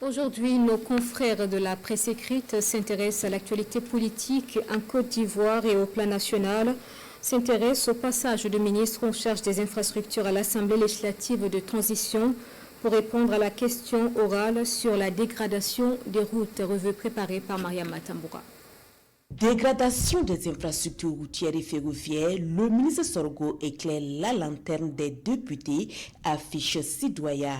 Aujourd'hui, nos confrères de la presse écrite s'intéressent à l'actualité politique en Côte d'Ivoire et au plan national, s'intéressent au passage de ministres en charge des infrastructures à l'Assemblée législative de transition pour répondre à la question orale sur la dégradation des routes, revue préparée par Mariama Tamboura. Dégradation des infrastructures routières et ferroviaires, le ministre Sorgho éclaire la lanterne des députés, affiche Sidoya.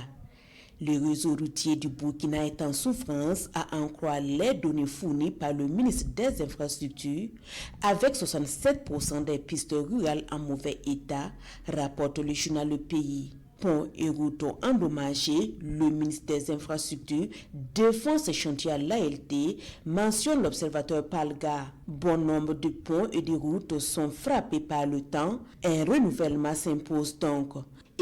Le réseau routier du Burkina est en souffrance, à en croire les données fournies par le ministre des Infrastructures, avec 67% des pistes rurales en mauvais état, rapporte le journal Le Pays. Ponts et routes endommagés, le ministre des Infrastructures défend ces chantiers à l'ALT, mentionne l'observateur Palga. Bon nombre de ponts et de routes sont frappés par le temps, un renouvellement s'impose donc.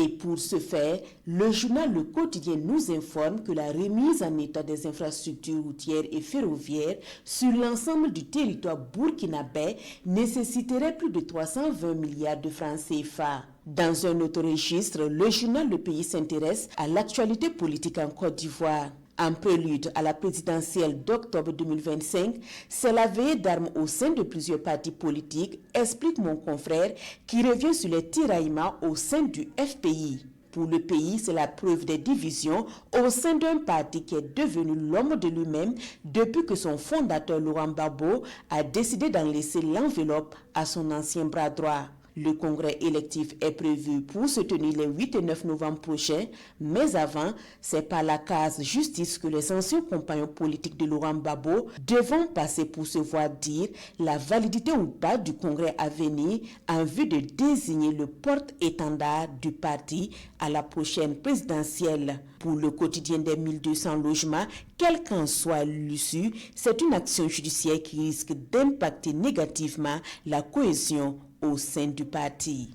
Et pour ce faire, le journal Le Quotidien nous informe que la remise en état des infrastructures routières et ferroviaires sur l'ensemble du territoire burkinabé nécessiterait plus de 320 milliards de francs CFA. Dans un autre registre, le journal Le Pays s'intéresse à l'actualité politique en Côte d'Ivoire. En prélude à la présidentielle d'octobre 2025, c'est la veillée d'armes au sein de plusieurs partis politiques, explique mon confrère, qui revient sur les tiraillements au sein du FPI. Pour le pays, c'est la preuve des divisions au sein d'un parti qui est devenu l'homme de lui-même depuis que son fondateur Laurent Gbagbo a décidé d'en laisser l'enveloppe à son ancien bras droit. Le congrès électif est prévu pour se tenir les 8 et 9 novembre prochains, mais avant, c'est par la case justice que les anciens compagnons politiques de Laurent Gbagbo devront passer pour se voir dire la validité ou pas du congrès à venir en vue de désigner le porte-étendard du parti à la prochaine présidentielle. Pour le quotidien des 1200 logements, quel qu'en soit l'issue, c'est une action judiciaire qui risque d'impacter négativement la cohésion au sein du parti.